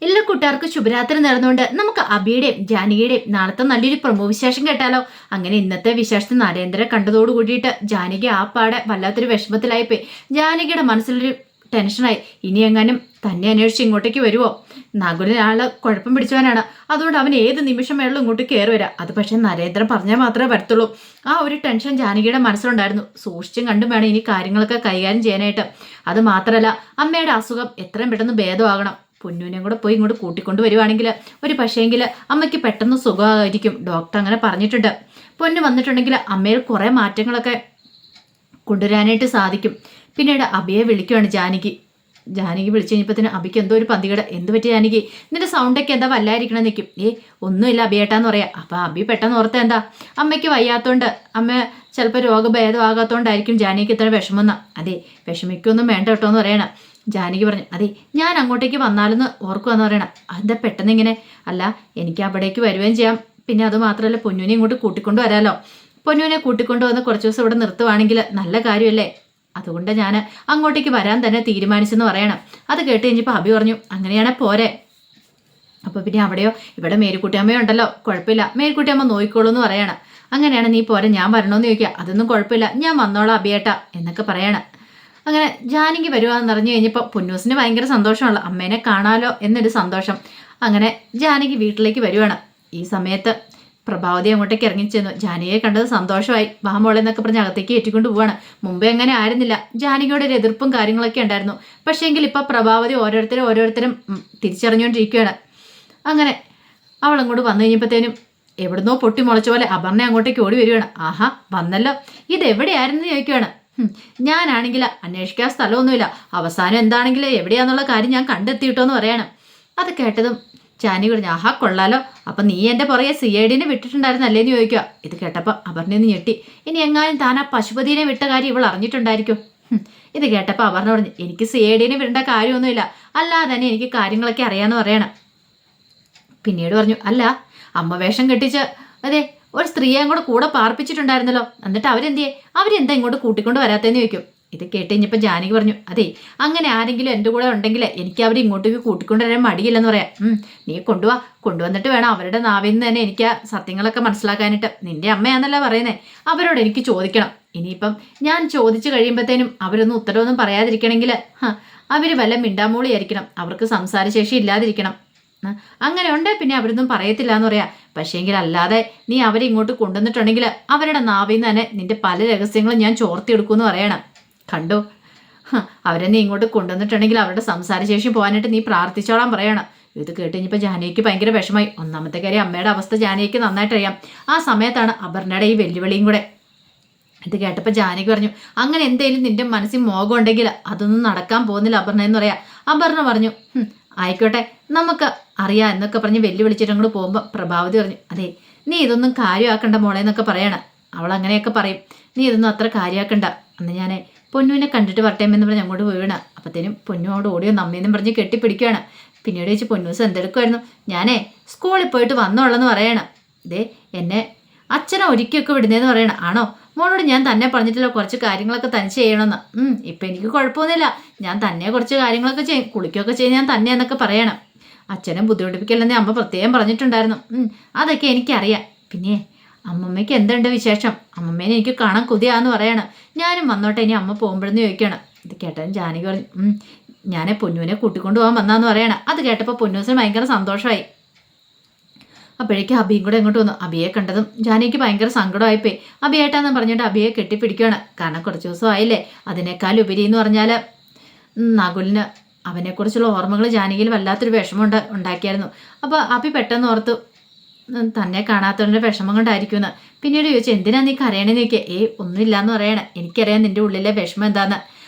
എല്ലാ കൂട്ടുകാർക്കും ശുഭരാത്രി നേർന്നുകൊണ്ട് നമുക്ക് അബിയുടെയും ജാനകിയുടെയും നാളത്തെ നല്ലൊരു പ്രൊമോ വിശേഷം കേട്ടാലോ. അങ്ങനെ ഇന്നത്തെ വിശേഷത്തിൽ നരേന്ദ്രനെ കണ്ടതോട് കൂടിയിട്ട് ജാനകി ആ പാടെ വല്ലാത്തൊരു വിഷമത്തിലായിപ്പോയി. ജാനകിയുടെ മനസ്സിലൊരു ടെൻഷനായി. ഇനി എങ്ങാനും തന്നെ അന്വേഷിച്ച് ഇങ്ങോട്ടേക്ക് വരുമോ? നകുലിന് ആള് കുഴപ്പം പിടിച്ചവനാണ്, അതുകൊണ്ട് അവൻ ഏത് നിമിഷം വേണം ഇങ്ങോട്ട് കയറി വരാം. അത് പക്ഷെ നരേന്ദ്രൻ പറഞ്ഞാൽ മാത്രമേ വരത്തുള്ളൂ. ആ ഒരു ടെൻഷൻ ജാനകിയുടെ മനസ്സിലുണ്ടായിരുന്നു. സൂക്ഷിച്ചും കണ്ടും വേണം ഇനി കാര്യങ്ങളൊക്കെ കൈകാര്യം ചെയ്യാനായിട്ട്. അത് മാത്രമല്ല, അമ്മയുടെ അസുഖം എത്രയും പെട്ടെന്ന് ഭേദമാകണം. പൊന്നൂനെയും കൂടെ പോയി ഇങ്ങോട്ട് കൂട്ടിക്കൊണ്ട് വരുവാണെങ്കിൽ ഒരു പക്ഷേങ്കിൽ അമ്മയ്ക്ക് പെട്ടെന്ന് സുഖമായിരിക്കും. ഡോക്ടർ അങ്ങനെ പറഞ്ഞിട്ടുണ്ട്. പൊന്നു വന്നിട്ടുണ്ടെങ്കിൽ അമ്മയിൽ കുറേ മാറ്റങ്ങളൊക്കെ കൊണ്ടുവരാനായിട്ട് സാധിക്കും. പിന്നീട് അബിയെ വിളിക്കുകയാണ് ജാനകി വിളിച്ചു കഴിഞ്ഞപ്പോഴത്തേന് അബിക്ക് എന്തോ ഒരു പന്തികട. എന്ത് പറ്റി ജാനകി? നിന്റെ സൗണ്ടൊക്കെ എന്താ വല്ലായിരിക്കണം നിൽക്കും. ഒന്നുമില്ല അബിയേട്ടാന്ന് പറയാം. അപ്പം അബി പെട്ടെന്ന് ഓർത്ത എന്താ, അമ്മയ്ക്ക് വയ്യാത്തോണ്ട്, അമ്മ ചിലപ്പോൾ രോഗഭേദമാകാത്തോണ്ടായിരിക്കും ജാനകിക്ക് ഇത്ര വിഷമെന്ന. അതെ, വിഷമിക്കൊന്നും വേണ്ട കേട്ടോ എന്ന് പറയണം. ജാനകി പറഞ്ഞു, അതെ ഞാൻ അങ്ങോട്ടേക്ക് വന്നാലെന്ന് ഓർക്കുവാന്ന് പറയണം. അതെന്താ പെട്ടെന്ന് ഇങ്ങനെ? അല്ല, എനിക്ക് അവിടേക്ക് വരുകയും ചെയ്യാം. പിന്നെ അത് മാത്രമല്ല, പൊന്നൂനെ ഇങ്ങോട്ട് കൂട്ടിക്കൊണ്ട് വരാമല്ലോ. പൊന്നൂനെ കൂട്ടിക്കൊണ്ട് വന്ന് കുറച്ച് ദിവസം ഇവിടെ നിർത്തുവാണെങ്കിൽ നല്ല കാര്യമല്ലേ? അതുകൊണ്ട് ഞാൻ അങ്ങോട്ടേക്ക് വരാൻ തന്നെ തീരുമാനിച്ചെന്ന് പറയണം. അത് കേട്ട് കഴിഞ്ഞപ്പോൾ അബി പറഞ്ഞു, അങ്ങനെയാണെ പോരെ. അപ്പോൾ പിന്നെ അവിടെയോ ഇവിടെ മേരിക്കുട്ടിയമ്മയോ ഉണ്ടല്ലോ, കുഴപ്പമില്ല, മേരിക്കുട്ടിയമ്മ നോക്കിക്കോളൂ എന്ന് പറയണം. അങ്ങനെയാണ് നീ പോരെ, ഞാൻ വരണമെന്ന് ചോദിക്കുക. അതൊന്നും കുഴപ്പമില്ല, ഞാൻ വന്നോളാം അബിയേട്ട എന്നൊക്കെ പറയണം. അങ്ങനെ ജാനകി വരുവാന്ന് അറിഞ്ഞു കഴിഞ്ഞപ്പോൾ പൊന്നൂസിന് ഭയങ്കര സന്തോഷമുള്ള അമ്മേനെ കാണാലോ എന്നൊരു സന്തോഷം. അങ്ങനെ ജാനകി വീട്ടിലേക്ക് വരുവാണ്. ഈ സമയത്ത് പ്രഭാവതി അങ്ങോട്ടേക്ക് ഇറങ്ങിച്ചെന്നു. ജാനകിയെ കണ്ടത് സന്തോഷമായി. വാമോളെ എന്നൊക്കെ പറഞ്ഞ് അകത്തേക്ക് ഏറ്റിക്കൊണ്ട് പോവാണ്. മുമ്പേ അങ്ങനെ ആയിരുന്നില്ല. ജാനകിയുടെ ഒരു എതിർപ്പും കാര്യങ്ങളൊക്കെ ഉണ്ടായിരുന്നു. പക്ഷേങ്കിൽ ഇപ്പം പ്രഭാവതി ഓരോരുത്തരും തിരിച്ചറിഞ്ഞുകൊണ്ടിരിക്കുകയാണ്. അങ്ങനെ അവൾ അങ്ങോട്ട് വന്നു കഴിഞ്ഞപ്പോഴത്തേനും എവിടുന്നോ പൊട്ടി മുളച്ച പോലെ അപർണ അങ്ങോട്ടേക്ക് ഓടി വരികയാണ്. ആഹാ, വന്നല്ലോ, ഇതെവിടെയായിരുന്നു ചോദിക്കുകയാണ്. ഞാനാണെങ്കിൽ അന്വേഷിക്കാൻ സ്ഥലമൊന്നുമില്ല, അവസാനം എന്താണെങ്കിലും എവിടെയാന്നുള്ള കാര്യം ഞാൻ കണ്ടെത്തിയിട്ടോ എന്ന് പറയണം. അത് കേട്ടതും ജാനകി പറഞ്ഞു, ആഹാ കൊള്ളാലോ, അപ്പം നീ എൻ്റെ പുറകെ CIDനെ വിട്ടിട്ടുണ്ടായിരുന്നല്ലേന്ന് ചോദിക്കുക. ഇത് കേട്ടപ്പോൾ അപർണയെന്ന് ഞെട്ടി. ഇനി എങ്ങാനും താൻ ആ പശുപതിനെ വിട്ട കാര്യം ഇവൾ അറിഞ്ഞിട്ടുണ്ടായിരിക്കും. ഇത് കേട്ടപ്പോൾ അപർണ പറഞ്ഞു, എനിക്ക് CIDനെ വിടേണ്ട കാര്യമൊന്നുമില്ല, അല്ലാതെ തന്നെ എനിക്ക് കാര്യങ്ങളൊക്കെ അറിയാമെന്ന് പറയണം. പിന്നീട് പറഞ്ഞു, അല്ല അമ്മ വേഷം കെട്ടിച്ച് അതെ ഒരു സ്ത്രീയെ കൂടെ പാർപ്പിച്ചിട്ടുണ്ടായിരുന്നല്ലോ, എന്നിട്ട് അവരെന്താ ഇങ്ങോട്ട് കൂട്ടിക്കൊണ്ട് വരാത്തേന്ന് ചോദിക്കും. ഇത് കേട്ട് കഴിഞ്ഞപ്പോൾ ജാനകി പറഞ്ഞു, അതെ അങ്ങനെ ആരെങ്കിലും എൻ്റെ കൂടെ ഉണ്ടെങ്കിൽ എനിക്ക് അവരെ ഇങ്ങോട്ടേക്ക് കൂട്ടിക്കൊണ്ടുവരാൻ മടിയില്ലെന്ന് പറയാം. നീ കൊണ്ടുവന്നിട്ട് വേണം അവരുടെ നാവിൽ നിന്ന് തന്നെ എനിക്ക് സത്യങ്ങളൊക്കെ മനസ്സിലാക്കാനായിട്ട്. നിന്റെ അമ്മയാണെന്നല്ല പറയുന്നത്, അവരോട് എനിക്ക് ചോദിക്കണം. ഇനിയിപ്പം ഞാൻ ചോദിച്ചു കഴിയുമ്പോഴത്തേനും അവരൊന്നും ഉത്തരവൊന്നും പറയാതിരിക്കണമെങ്കിൽ അവർ വല്ല മിണ്ടാമൂളിയായിരിക്കണം, അവർക്ക് സംസാരശേഷി ഇല്ലാതിരിക്കണം. അങ്ങനെ ഉണ്ട്, പിന്നെ അവരൊന്നും പറയത്തില്ല എന്ന് പറയാം. പക്ഷേങ്കിൽ അല്ലാതെ നീ അവരെ ഇങ്ങോട്ട് കൊണ്ടുവന്നിട്ടുണ്ടെങ്കിൽ അവരുടെ നാവിൽ നിന്ന് തന്നെ നിന്റെ പല രഹസ്യങ്ങളും ഞാൻ ചോർത്തിയെടുക്കുമെന്ന് പറയണം. കണ്ടോ, അവരെ നീ ഇങ്ങോട്ട് കൊണ്ടുവന്നിട്ടുണ്ടെങ്കിൽ അവരുടെ സംസാരശേഷി പോകാനായിട്ട് നീ പ്രാർത്ഥിച്ചോളാൻ പറയണം. ഇത് കേട്ട് കഴിഞ്ഞപ്പോൾ ജാനകിക്ക് ഭയങ്കര വിഷമായി. ഒന്നാമത്തെ കാര്യം, അമ്മയുടെ അവസ്ഥ ജാനകിക്ക് നന്നായിട്ട് അറിയാം. ആ സമയത്താണ് അപർണയുടെ ഈ വെല്ലുവിളിയും കൂടെ. ഇത് കേട്ടപ്പോൾ ജാനകി പറഞ്ഞു, അങ്ങനെ എന്തെങ്കിലും നിന്റെ മനസ്സിൽ മോഹം ഉണ്ടെങ്കിൽ അതൊന്നും നടക്കാൻ പോകുന്നില്ല അപർണ എന്ന് പറയാം. അപർണ പറഞ്ഞു, ആയിക്കോട്ടെ നമുക്ക് അറിയാം എന്നൊക്കെ പറഞ്ഞ് വെല്ലുവിളിച്ചിട്ട് അങ്ങോട്ട് പോകുമ്പോൾ പ്രഭാവതി പറഞ്ഞു, അതെ നീ ഇതൊന്നും കാര്യമാക്കണ്ട മോളെ എന്നൊക്കെ പറയണം. അവൾ അങ്ങനെയൊക്കെ പറയും, നീ ഇതൊന്നും അത്ര കാര്യമാക്കണ്ട, അന്ന് ഞാൻ പൊന്നുവിനെ കണ്ടിട്ട് വരട്ടേമെന്ന് പറഞ്ഞ് അങ്ങോട്ട് വീണ. അപ്പത്തേനും പൊന്നുവോട് ഓടിയോ നമ്മയെന്നും പറഞ്ഞ് കെട്ടിപ്പിടിക്കുകയാണ്. പിന്നീട് വെച്ച് പൊന്നൂസ് എന്തെടുക്കുമായിരുന്നു, ഞാനേ സ്കൂളിൽ പോയിട്ട് വന്നോളെന്ന് പറയണം. ഇതേ എന്നെ അച്ഛനെ ഒരുക്കിയൊക്കെ വിടുന്നതെന്ന് പറയണം. ആണോ മോളോട് ഞാൻ തന്നെ പറഞ്ഞിട്ടില്ല കുറച്ച് കാര്യങ്ങളൊക്കെ തനിച്ച് ചെയ്യണമെന്ന്. ഇപ്പം എനിക്ക് കുഴപ്പമൊന്നുമില്ല, ഞാൻ തന്നെ കുറച്ച് കാര്യങ്ങളൊക്കെ ചെയ്യും, കുളിക്കുകയൊക്കെ ചെയ്യും ഞാൻ തന്നെ എന്നൊക്കെ പറയണം. അച്ഛനെ ബുദ്ധിമുട്ടിപ്പിക്കല്ലെന്നേ അമ്മ പ്രത്യേകം പറഞ്ഞിട്ടുണ്ടായിരുന്നു. അതൊക്കെ എനിക്കറിയാം. പിന്നെ അമ്മമ്മയ്ക്ക് എന്തുണ്ട് വിശേഷം? അമ്മമ്മേനെ എനിക്ക് കാണാൻ കൊതിയാന്ന് പറയണം. ഞാനും വന്നോട്ടെ ഇനി അമ്മ പോകുമ്പോഴെന്ന് ചോദിക്കണം. ഇത് കേട്ടാൽ ജാനകി പറഞ്ഞു, ഞാനെ പൊന്നുവിനെ കൂട്ടിക്കൊണ്ട് പോകാൻ വന്നാന്ന് പറയണം. അത് കേട്ടപ്പോൾ പൊന്നൂസിന് ഭയങ്കര സന്തോഷമായി. അപ്പോഴേക്കും അബിയും കൂടെ ഇങ്ങോട്ട് വന്നു. അബിയെ കണ്ടതും ജാനകിക്ക് ഭയങ്കര സങ്കടമായിപ്പോയി. അബിയേട്ടാന്ന് പറഞ്ഞിട്ട് അബിയെ കെട്ടിപ്പിടിക്കുകയാണ്. കാരണം കുറച്ച് ദിവസമായില്ലേ. അതിനേക്കാൾ ഉപരി എന്ന് പറഞ്ഞാൽ നകുലിന് അവനെക്കുറിച്ചുള്ള ഓർമ്മകൾ ജാനകിയിൽ വല്ലാത്തൊരു വിഷമം ഉണ്ടാക്കിയായിരുന്നു. അപ്പോൾ അബി പെട്ടെന്ന് ഓർത്തു തന്നെ കാണാത്തവരുടെ വിഷമം കൊണ്ടായിരിക്കുമെന്ന്. പിന്നീട് ചോദിച്ചു, എന്തിനാ നീ കരയണേന്ന് ചോദിക്കുക. ഒന്നുമില്ലാന്ന് പറയണേ, എനിക്കറിയാം നിന്റെ ഉള്ളിലെ വിഷമം എന്താന്ന്.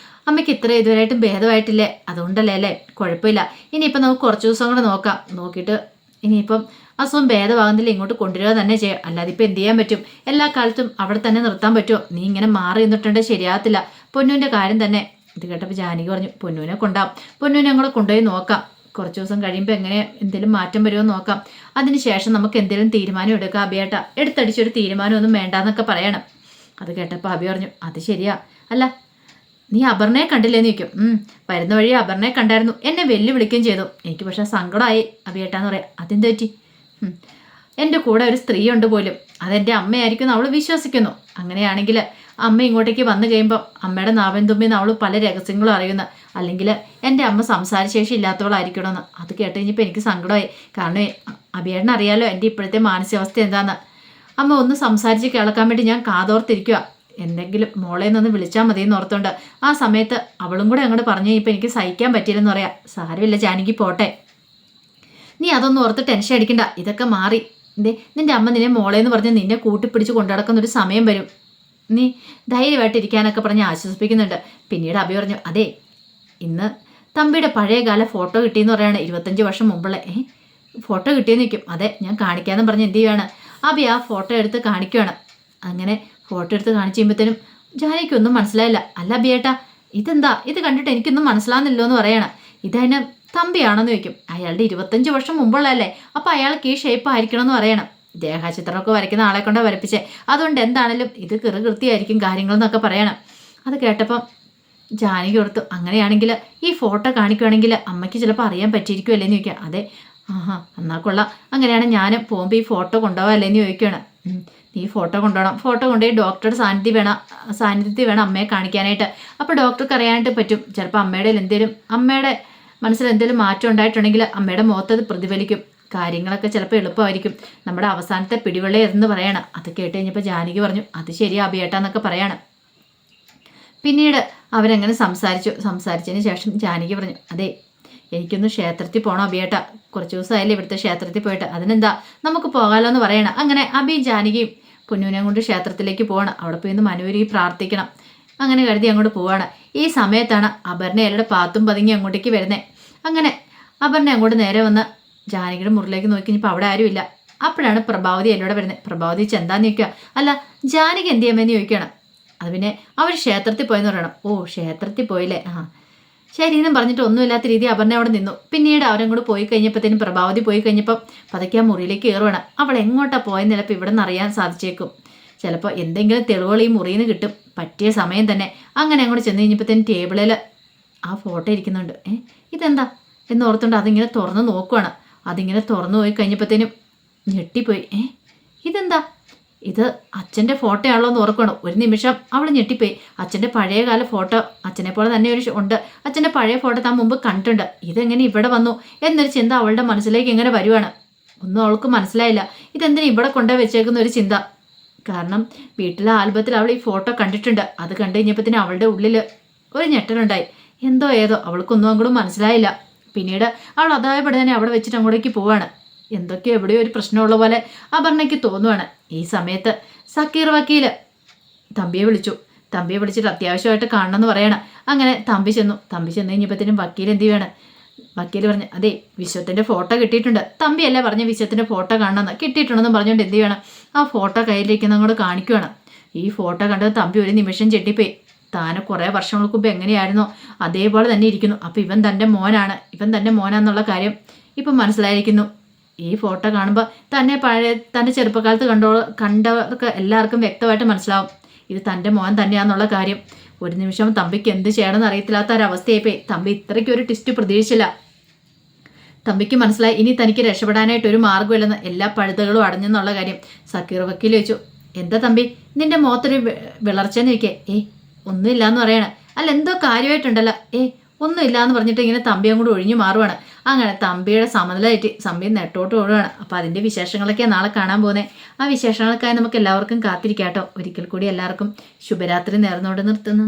അമ്മയ്ക്ക് ഇത്ര ഇതുവരെയായിട്ടും ഭേദമായിട്ടില്ലേ, അതുകൊണ്ടല്ലേ അല്ലേ, കുഴപ്പമില്ല. ഇനിയിപ്പം നമുക്ക് കുറച്ച് ദിവസം കൂടെ നോക്കാം, നോക്കിയിട്ട് ഇനിയിപ്പം അസുഖം ഭേദമാകുന്നില്ല ഇങ്ങോട്ട് കൊണ്ടുവരിക തന്നെ ചെയ്യാം. അല്ലാതെ ഇപ്പം എന്ത് ചെയ്യാൻ പറ്റും, എല്ലാ കാലത്തും അവിടെ തന്നെ നിർത്താൻ പറ്റുമോ? നീ ഇങ്ങനെ മാറി നിന്നിട്ടുണ്ടെങ്കിൽ ശരിയാകത്തില്ല. പൊന്നുവിൻ്റെ കാര്യം തന്നെ. ഇത് കേട്ടപ്പോൾ ജാനകി പറഞ്ഞു, പൊന്നുവിനെ കൊണ്ടാവും, പൊന്നുവിനെ ഞങ്ങളെ കൊണ്ടുപോയി നോക്കാം, കുറച്ച് ദിവസം കഴിയുമ്പോൾ എങ്ങനെ എന്തെങ്കിലും മാറ്റം വരുമോ നോക്കാം, അതിനുശേഷം നമുക്ക് എന്തെങ്കിലും തീരുമാനം എടുക്കാം. അബിയേട്ട എടുത്തടിച്ചൊരു തീരുമാനമൊന്നും വേണ്ടാന്നൊക്കെ പറയണം. അത് കേട്ടപ്പോൾ അബി പറഞ്ഞു, അത് ശരിയാ, അല്ല നീ അപർണയെ കണ്ടില്ലേന്ന് ചോദിക്കും. വരുന്ന വഴി അപർണയെ കണ്ടായിരുന്നു, എന്നെ വെല്ലുവിളിക്കുകയും ചെയ്തു. എനിക്ക് പക്ഷെ സങ്കടമായി അഭിയേട്ടാന്ന് പറയാം. അതെന്ത് പറ്റി? എൻ്റെ കൂടെ ഒരു സ്ത്രീ ഉണ്ട് പോലും, അതെൻ്റെ അമ്മയായിരിക്കും അവൾ വിശ്വസിക്കുന്നു. അങ്ങനെയാണെങ്കിൽ അമ്മ ഇങ്ങോട്ടേക്ക് വന്നു കഴിയുമ്പോൾ അമ്മയുടെ നാവൻ തുമ്പിന്ന് അവൾ പല രഹസ്യങ്ങളും അറിയുന്ന, അല്ലെങ്കിൽ എൻ്റെ അമ്മ സംസാരശേഷി ഇല്ലാത്തവളായിരിക്കണമെന്ന്. അത് കേട്ട് കഴിഞ്ഞപ്പോൾ എനിക്ക് സങ്കടമായി. കാരണം അഭിയേട്ടൻ അറിയാലോ എൻ്റെ ഇപ്പോഴത്തെ മാനസികാവസ്ഥ എന്താണെന്ന്. അമ്മ ഒന്ന് സംസാരിച്ച് കേൾക്കാൻ വേണ്ടി ഞാൻ കാതോർത്തിരിക്കുക. എന്തെങ്കിലും മോളെ നിന്ന് വിളിച്ചാൽ മതി എന്ന് ഓർത്തുകൊണ്ട് ആ സമയത്ത് അവളും കൂടെ അങ്ങോട്ട് പറഞ്ഞു കഴിഞ്ഞപ്പോൾ എനിക്ക് സഹിക്കാൻ പറ്റിയില്ലെന്ന് പറയാം. സാരമില്ല ജാനകി, പോട്ടെ, നീ അതൊന്നും ഓർത്ത് ടെൻഷൻ അടിക്കണ്ട, ഇതൊക്കെ മാറി. നിന്റെ അമ്മ നിന്നെ മോളേന്ന് പറഞ്ഞ് നിന്നെ കൂട്ടിപ്പിടിച്ച് കൊണ്ടുനടക്കുന്നൊരു സമയം വരും, നീ ധൈര്യമായിട്ടിരിക്കാനൊക്കെ പറഞ്ഞ് ആശ്വസിപ്പിക്കുന്നുണ്ട്. പിന്നീട് അഭി പറഞ്ഞു, അതെ ഇന്ന് തമ്പിയുടെ പഴയകാല ഫോട്ടോ കിട്ടിയെന്ന് പറയാണ്. 25 വർഷം മുമ്പുള്ള ഫോട്ടോ കിട്ടിയെന്ന് നിൽക്കും. അതെ, ഞാൻ കാണിക്കാമെന്ന് പറഞ്ഞ് എന്ത് ചെയ്യുകയാണ്, അഭി ആ ഫോട്ടോ എടുത്ത് കാണിക്കുകയാണ്. അങ്ങനെ ഫോട്ടോ എടുത്ത് കാണിച്ച് കഴിയുമ്പോഴത്തേനും ജാനകിക്കൊന്നും മനസ്സിലായില്ല. അല്ല അഭിയേട്ടാ, ഇതെന്താ, ഇത് കണ്ടിട്ട് എനിക്കൊന്നും മനസ്സിലാകുന്നില്ലോ എന്ന് പറയണം. ഇതതിന് തമ്പിയാണെന്ന് ചോദിക്കും. അയാളുടെ 25 വർഷം മുമ്പുള്ളതല്ലേ, അപ്പോൾ അയാൾക്ക് ഈ ഷേപ്പ് ആയിരിക്കണം എന്ന് പറയണം. ദേഹചിത്രമൊക്കെ വരയ്ക്കുന്ന ആളെ കൊണ്ടാണ് വരപ്പിച്ചേ, അതുകൊണ്ട് എന്താണേലും ഇത് കൃത്യമായിരിക്കും കാര്യങ്ങളെന്നൊക്കെ പറയണം. അത് കേട്ടപ്പം ജാനകി ഓർത്തു, അങ്ങനെയാണെങ്കിൽ ഈ ഫോട്ടോ കാണിക്കുകയാണെങ്കിൽ അമ്മയ്ക്ക് ചിലപ്പോൾ അറിയാൻ പറ്റിയിരിക്കുമല്ലേന്ന് ചോദിക്കുക. അതെ, എന്നാ കൊള്ളാം, അങ്ങനെയാണ് ഞാൻ പോകുമ്പോൾ ഈ ഫോട്ടോ കൊണ്ടുപോകാമല്ലേന്ന് ചോദിക്കുകയാണ്. നീ ഫോട്ടോ കൊണ്ടുപോകണം, ഫോട്ടോ കൊണ്ടുപോയി ഡോക്ടറുടെ സാന്നിധ്യത്തിൽ വേണം അമ്മയെ കാണിക്കാനായിട്ട്. അപ്പോൾ ഡോക്ടർക്ക് അറിയാനായിട്ട് പറ്റും, ചിലപ്പോൾ അമ്മയുടെ മനസ്സിൽ എന്തെങ്കിലും മാറ്റം ഉണ്ടായിട്ടുണ്ടെങ്കിൽ അമ്മയുടെ മുഖത്തത് പ്രതിഫലിക്കും, കാര്യങ്ങളൊക്കെ ചിലപ്പോൾ എളുപ്പമായിരിക്കും. നമ്മുടെ അവസാനത്തെ പിടിവള്ളി എന്ന് പറയണം. അത് കേട്ട് കഴിഞ്ഞപ്പോൾ ജാനകി പറഞ്ഞു, അത് ശരിയാ അഭിയേട്ടാന്നൊക്കെ പറയാണ്. പിന്നീട് അവരങ്ങനെ സംസാരിച്ചതിന് ശേഷം ജാനകി പറഞ്ഞു, അതെ എനിക്കൊന്ന് ക്ഷേത്രത്തിൽ പോകണം അഭിയേട്ട, കുറച്ച് ദിവസമായാലും ഇവിടുത്തെ ക്ഷേത്രത്തിൽ പോയിട്ട്, അതിനെന്താ നമുക്ക് പോകാമല്ലോ എന്ന് പറയണം. അങ്ങനെ അഭി ജാനകിയും പൊന്നൂനെ കൊണ്ട് ക്ഷേത്രത്തിലേക്ക് പോകണം. അവിടെ പോയി ഒന്ന് മനോരുകി പ്രാർത്ഥിക്കണം. അങ്ങനെ കരുതി അങ്ങോട്ട് പോവാണ്. ഈ സമയത്താണ് അപർണ എല്ലാവരുടെ പാത്തും പതുങ്ങി അങ്ങോട്ടേക്ക് വരുന്നത്. അങ്ങനെ അപർണ അങ്ങോട്ട് നേരെ വന്ന് ജാനകിയുടെ മുറിലേക്ക് നോക്കി കഴിഞ്ഞപ്പോൾ അവിടെ ആരുമില്ല. അപ്പോഴാണ് പ്രഭാവതി എന്നോട് വരുന്നത്. പ്രഭാവതി ചെന്താന്ന് ചോദിക്കുക. അല്ല ജാനകി എന്ത് ചെയ്യാമെന്ന് ചോദിക്കണം. അത് പിന്നെ അവർ ക്ഷേത്രത്തിൽ പോയെന്ന് പറയണം. ഓ ക്ഷേത്രത്തിൽ പോയില്ലേ, ശരി എന്നും പറഞ്ഞിട്ട് ഒന്നുമില്ലാത്ത രീതി അപർണ അവിടെ നിന്നു. പിന്നീട് അവരങ്ങോട്ട് പോയി കഴിഞ്ഞപ്പോഴത്തേനും പ്രഭാവതി പോയി കഴിഞ്ഞപ്പം പതുക്കെ ആ മുറിയിലേക്ക് കയറുവാണ്. അവൾ എങ്ങോട്ടാണ് പോയെന്ന് ചിലപ്പോൾ ഇവിടെ നിന്ന് അറിയാൻ സാധിച്ചേക്കും. ചിലപ്പോൾ എന്തെങ്കിലും തെളിവുകൾ ഈ മുറിയിൽ നിന്ന് കിട്ടും, പറ്റിയ സമയം തന്നെ. അങ്ങനെ അങ്ങോട്ട് ചെന്ന് കഴിഞ്ഞപ്പോഴത്തേനും ടേബിളിൽ ആ ഫോട്ടോ ഇരിക്കുന്നുണ്ട്. ഇതെന്താ എന്ന് ഓർത്തുകൊണ്ട് അതിങ്ങനെ തുറന്ന് നോക്കുവാണ്. അതിങ്ങനെ തുറന്നു പോയി കഴിഞ്ഞപ്പോഴത്തേനും ഞെട്ടിപ്പോയി. ഇതെന്താ, ഇത് അച്ഛൻ്റെ ഫോട്ടോ ആണല്ലോ എന്ന് ഓർക്കണം. ഒരു നിമിഷം അവൾ ഞെട്ടിപ്പോയി. അച്ഛൻ്റെ പഴയകാല ഫോട്ടോ, അച്ഛനെ പോലെ തന്നെ ഉണ്ട്. അച്ഛൻ്റെ പഴയ ഫോട്ടോ താൻ മുമ്പ് കണ്ടിട്ടുണ്ട്. ഇതെങ്ങനെ ഇവിടെ വന്നു എന്നൊരു ചിന്ത അവളുടെ മനസ്സിലേക്ക് എങ്ങനെ വരുവാണ്. ഒന്നും അവൾക്ക് മനസ്സിലായില്ല. ഇതെന്തിനാ ഇവിടെ കൊണ്ടുപോയി വെച്ചേക്കുന്ന ഒരു ചിന്ത. കാരണം വീട്ടിലെ ആൽബത്തിൽ അവൾ ഈ ഫോട്ടോ കണ്ടിട്ടുണ്ട്. അത് കണ്ടു കഴിഞ്ഞപ്പോഴത്തേനും അവളുടെ ഉള്ളിൽ ഒരു ഞെട്ടലുണ്ടായി. എന്തോ ഏതോ അവൾക്കൊന്നും അങ്ങോട്ടും മനസ്സിലായില്ല. പിന്നീട് അവൾ അതായപടി തന്നെ അവിടെ വെച്ചിട്ട് അങ്ങോട്ടേക്ക് പോവാണ്. എന്തൊക്കെയോ എവിടെയോ ഒരു പ്രശ്നമുള്ള പോലെ അപർണയ്ക്ക് തോന്നുവാണ്. ഈ സമയത്ത് സക്കീർ വക്കീല് തമ്പിയെ വിളിച്ചിട്ട് അത്യാവശ്യമായിട്ട് കാണണമെന്ന് പറയണം. അങ്ങനെ തമ്പി ചെന്നു കഴിഞ്ഞപ്പോഴത്തേനും വക്കീൽ എന്ത് ചെയ്യണം, വക്കീൽ പറഞ്ഞു, അതെ വിശ്വത്തിൻ്റെ ഫോട്ടോ കിട്ടിയിട്ടുണ്ട്. തമ്പിയല്ലേ പറഞ്ഞ വിശ്വത്തിൻ്റെ ഫോട്ടോ കാണണമെന്ന്, കിട്ടിയിട്ടുണ്ടെന്ന് പറഞ്ഞുകൊണ്ട് എന്ത് ചെയ്യണം, ആ ഫോട്ടോ കയ്യിലിരിക്കുന്ന അങ്ങോട്ട് കാണിക്കുകയാണ്. ഈ ഫോട്ടോ കണ്ടത് തമ്പി ഒരു നിമിഷം ചെട്ടിപ്പോയി. താന് കുറേ വർഷങ്ങൾക്ക് മുമ്പ് എങ്ങനെയായിരുന്നോ അതേപോലെ തന്നെ ഇരിക്കുന്നു. അപ്പോൾ ഇവൻ തൻ്റെ മോനാന്നുള്ള കാര്യം ഇപ്പം മനസ്സിലായിരിക്കുന്നു. ഈ ഫോട്ടോ കാണുമ്പോൾ തൻ്റെ ചെറുപ്പകാലത്ത് കണ്ടവർക്ക് എല്ലാവർക്കും വ്യക്തമായിട്ട് മനസ്സിലാവും ഇത് തൻ്റെ മോൻ തന്നെയാണെന്നുള്ള കാര്യം. ഒരു നിമിഷം തമ്പിക്ക് എന്ത് ചെയ്യണമെന്ന് അറിയത്തില്ലാത്ത ഒരവസ്ഥയായിപ്പോയി. തമ്പി ഇത്രയ്ക്ക് ഒരു ട്വിസ്റ്റ് പ്രതീക്ഷിച്ചില്ല. തമ്പിക്ക് മനസ്സിലായി ഇനി തനിക്ക് രക്ഷപ്പെടാനായിട്ട് ഒരു മാർഗ്ഗമില്ലെന്ന്, എല്ലാ പഴുതുകളും അടഞ്ഞെന്നുള്ള കാര്യം. സക്കീർ വക്കീൽ ചോദിച്ചു, എന്താ തമ്പി നിന്റെ മുഖത്തൊരു വിളർച്ചെന്ന് ചോദിക്കേ. ഒന്നുമില്ലാന്ന് പറയണേ. അല്ല എന്തോ കാര്യമായിട്ടുണ്ടല്ലോ. ഒന്നുമില്ലാന്ന് പറഞ്ഞിട്ട് ഇങ്ങനെ തമ്പി അങ്ങോട്ട് ഒഴിഞ്ഞു മാറുവാണ്. അങ്ങനെ തമ്പിയുടെ സമനിലയായിട്ട് തമ്പി നെട്ടോട്ട് ഓടുകയാണ്. അപ്പോൾ അതിൻ്റെ വിശേഷങ്ങളൊക്കെയാണ് നാളെ കാണാൻ പോകുന്നത്. ആ വിശേഷങ്ങൾക്കായി നമുക്ക് എല്ലാവർക്കും കാത്തിരിക്കാം കേട്ടോ. ഒരിക്കൽ കൂടി എല്ലാവർക്കും ശുഭരാത്രി നേർന്നുകൊണ്ട് നിർത്തുന്നു.